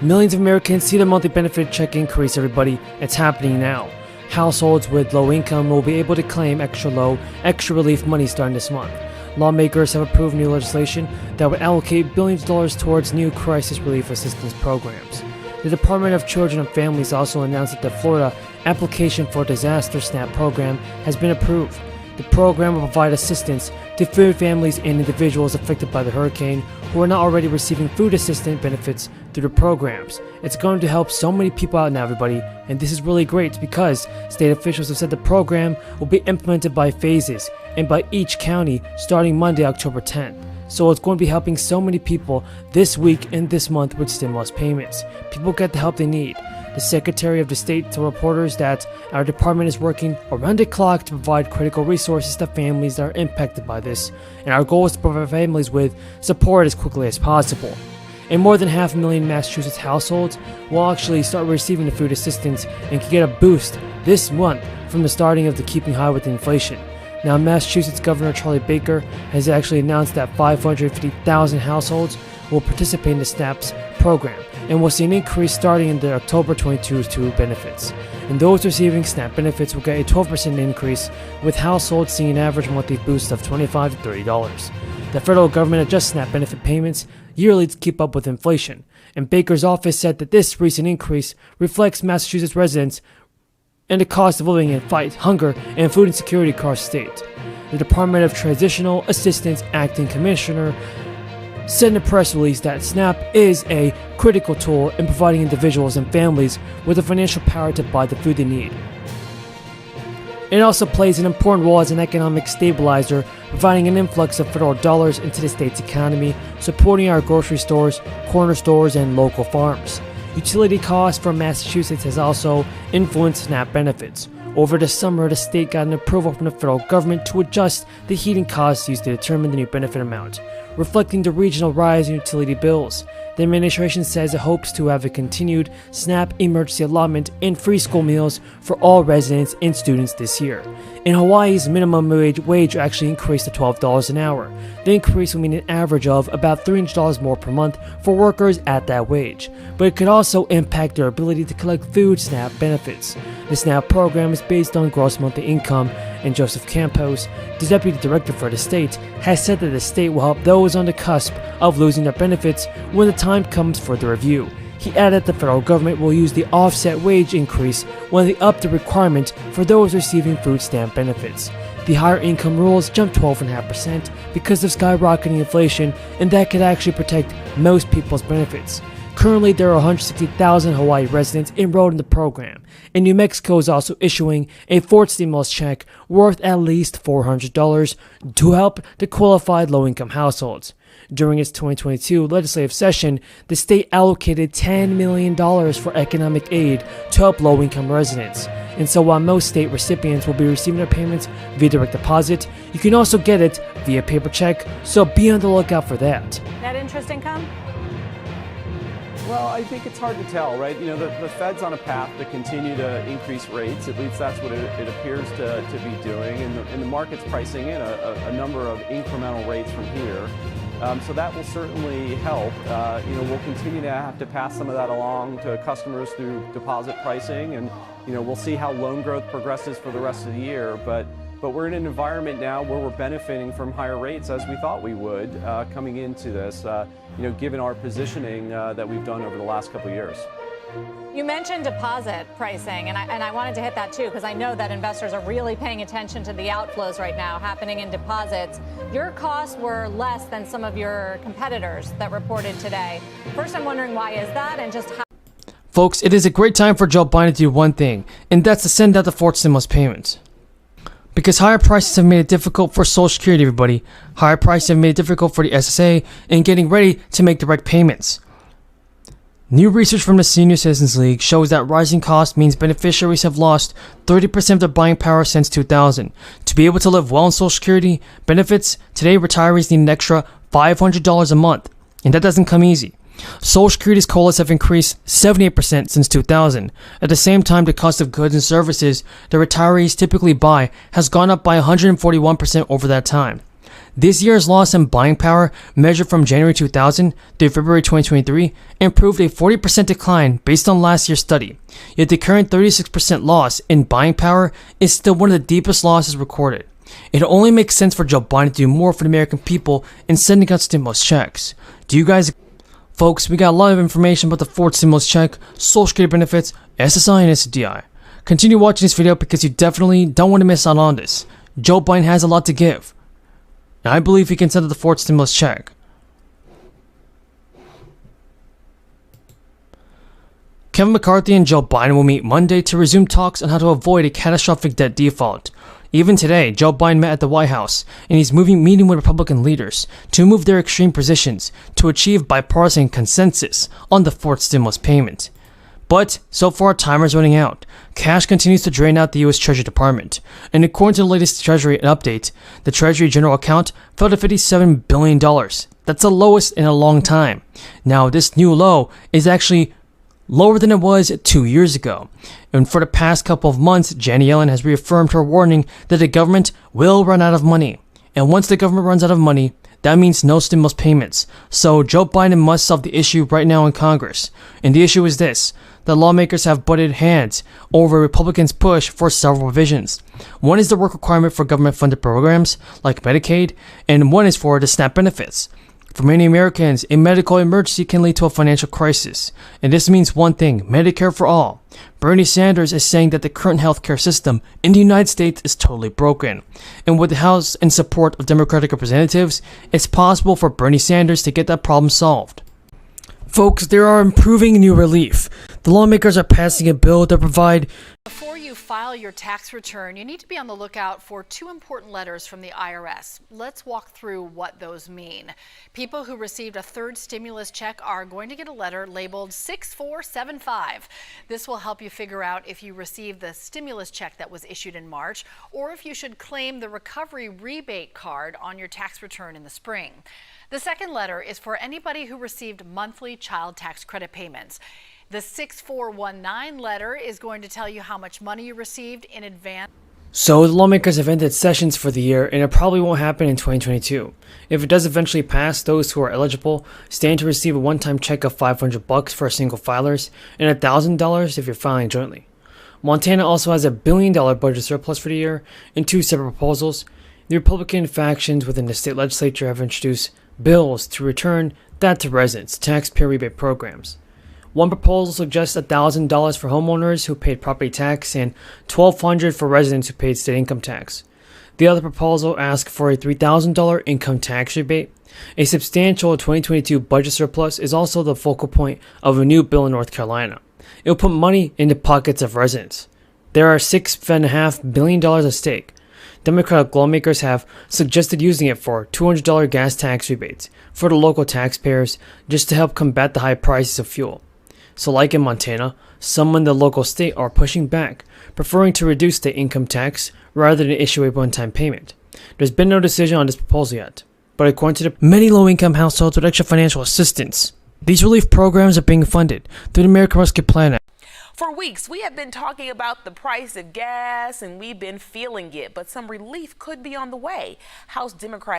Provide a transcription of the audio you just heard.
Millions of Americans see their monthly benefit check increase, everybody. It's happening now. Households with low income will be able to claim extra relief money starting this month. Lawmakers have approved new legislation that would allocate billions of dollars towards new crisis relief assistance programs. The Department of Children and Families also announced that the Florida application for Disaster SNAP program has been approved. The program will provide assistance to food families and individuals affected by the hurricane who are not already receiving food assistance benefits through the programs. It's going to help so many people out now, everybody, and this is really great because state officials have said the program will be implemented by phases and by each county starting Monday, October 10th. So it's going to be helping so many people this week and this month with stimulus payments. People get the help they need. The Secretary of the State told reporters that our department is working around the clock to provide critical resources to families that are impacted by this, and our goal is to provide families with support as quickly as possible. And more than 500,000 Massachusetts households will actually start receiving the food assistance and can get a boost this month from the starting of the Keeping High with Inflation. Now, Massachusetts Governor Charlie Baker has actually announced that 550,000 households will participate in the SNAP's program, and we'll see an increase starting in the October 22 benefits. And those receiving SNAP benefits will get a 12% increase, with households seeing an average monthly boost of $25 to $30. The federal government adjusts SNAP benefit payments yearly to keep up with inflation, and Baker's office said that this recent increase reflects Massachusetts residents and the cost of living and fight hunger and food insecurity across the state. The Department of Transitional Assistance Acting Commissioner said in a press release that SNAP is a critical tool in providing individuals and families with the financial power to buy the food they need. It also plays an important role as an economic stabilizer, providing an influx of federal dollars into the state's economy, supporting our grocery stores, corner stores, and local farms. Utility costs for Massachusetts has also influenced SNAP benefits. Over the summer, the state got an approval from the federal government to adjust the heating costs used to determine the new benefit amount, reflecting the regional rise in utility bills. The administration says it hopes to have a continued SNAP emergency allotment and free school meals for all residents and students this year. In Hawaii's minimum wage actually increased to $12 an hour. The increase will mean an average of about $300 more per month for workers at that wage, but it could also impact their ability to collect food SNAP benefits. The SNAP program is based on gross monthly income, and Joseph Campos, the deputy director for the state, has said that the state will help those on the cusp of losing their benefits when the time comes for the review. He added the federal government will use the offset wage increase when they up the requirement for those receiving food stamp benefits. The higher income rules jumped 12.5% because of skyrocketing inflation, and that could actually protect most people's benefits. Currently, there are 160,000 Hawaii residents enrolled in the program, and New Mexico is also issuing a fourth stimulus check worth at least $400 to help the qualified low-income households. During its 2022 legislative session, the state allocated $10 million for economic aid to help low-income residents. And so while most state recipients will be receiving their payments via direct deposit, you can also get it via paper check, so be on the lookout for that. Net interest income? Well, I think it's hard to tell, right? You know, the Fed's on a path to continue to increase rates. At least that's what it appears to be doing. And the market's pricing in a number of incremental rates from here. So that will certainly help. You know, we'll continue to have to pass some of that along to customers through deposit pricing. And, you know, we'll see how loan growth progresses for the rest of the year. But we're in an environment now where we're benefiting from higher rates as we thought we would coming into this, you know, given our positioning that we've done over the last couple of years. You mentioned deposit pricing, and I wanted to hit that too, because I know that investors are really paying attention to the outflows right now happening in deposits. Your costs were less than some of your competitors that reported today. First, I'm wondering why is that, and just how. Folks, it is a great time for Joe Biden to do one thing, and that's to send out the fourth stimulus payments. Because higher prices have made it difficult for Social Security, everybody. Higher prices have made it difficult for the SSA in getting ready to make direct payments. New research from the Senior Citizens League shows that rising costs means beneficiaries have lost 30% of their buying power since 2000. To be able to live well on Social Security benefits, today retirees need an extra $500 a month, and that doesn't come easy. Social Security's COLAs have increased 78% since 2000. At the same time, the cost of goods and services the retirees typically buy has gone up by 141% over that time. This year's loss in buying power, measured from January 2000 through February 2023, improved a 40% decline based on last year's study. Yet the current 36% loss in buying power is still one of the deepest losses recorded. It only makes sense for Joe Biden to do more for the American people in sending out stimulus checks. Do you guys? Folks, we got a lot of information about the fourth stimulus check, Social Security benefits, SSI, and SSDI. Continue watching this video because you definitely don't want to miss out on this. Joe Biden has a lot to give. I believe he can send out the fourth stimulus check. Kevin McCarthy and Joe Biden will meet Monday to resume talks on how to avoid a catastrophic debt default. Even today, Joe Biden met at the White House, and he's meeting with Republican leaders to move their extreme positions to achieve bipartisan consensus on the fourth stimulus payment. But so far, time is running out. Cash continues to drain out the U.S. Treasury Department, and according to the latest Treasury update, the Treasury General account fell to $57 billion. That's the lowest in a long time. Now, this new low is actually lower than it was 2 years ago. And for the past couple of months, Janet Yellen has reaffirmed her warning that the government will run out of money. And once the government runs out of money, that means no stimulus payments. So Joe Biden must solve the issue right now in Congress. And the issue is this: the lawmakers have butted heads over Republicans' push for several provisions. One is the work requirement for government-funded programs like Medicaid, and one is for the SNAP benefits. For many Americans, a medical emergency can lead to a financial crisis. And this means one thing: Medicare for all. Bernie Sanders is saying that the current healthcare system in the United States is totally broken. And with the House and support of Democratic representatives, it's possible for Bernie Sanders to get that problem solved. Folks, there are improving new relief. The lawmakers are passing a bill that provide. Before you file your tax return, you need to be on the lookout for two important letters from the IRS. Let's walk through what those mean. People who received a third stimulus check are going to get a letter labeled 6475. This will help you figure out if you received the stimulus check that was issued in March, or if you should claim the recovery rebate card on your tax return in the spring. The second letter is for anybody who received monthly child tax credit payments. The 6419 letter is going to tell you how much money you received in advance. So the lawmakers have ended sessions for the year, and it probably won't happen in 2022. If it does eventually pass, those who are eligible stand to receive a one-time check of $500 for single filers and $1,000 if you're filing jointly. Montana also has $1 billion budget surplus for the year in two separate proposals. The Republican factions within the state legislature have introduced bills to return that to residents' taxpayer rebate programs. One proposal suggests $1,000 for homeowners who paid property tax and $1,200 for residents who paid state income tax. The other proposal asks for a $3,000 income tax rebate. A substantial 2022 budget surplus is also the focal point of a new bill in North Carolina. It will put money in the pockets of residents. There are $6.5 billion at stake. Democratic lawmakers have suggested using it for $200 gas tax rebates for the local taxpayers just to help combat the high prices of fuel. So like in Montana, some in the local state are pushing back, preferring to reduce the income tax rather than issue a one-time payment. There's been no decision on this proposal yet, but according to many low-income households with extra financial assistance, these relief programs are being funded through the American Rescue Plan Act. For weeks, we have been talking about the price of gas and we've been feeling it, but some relief could be on the way. House Democrats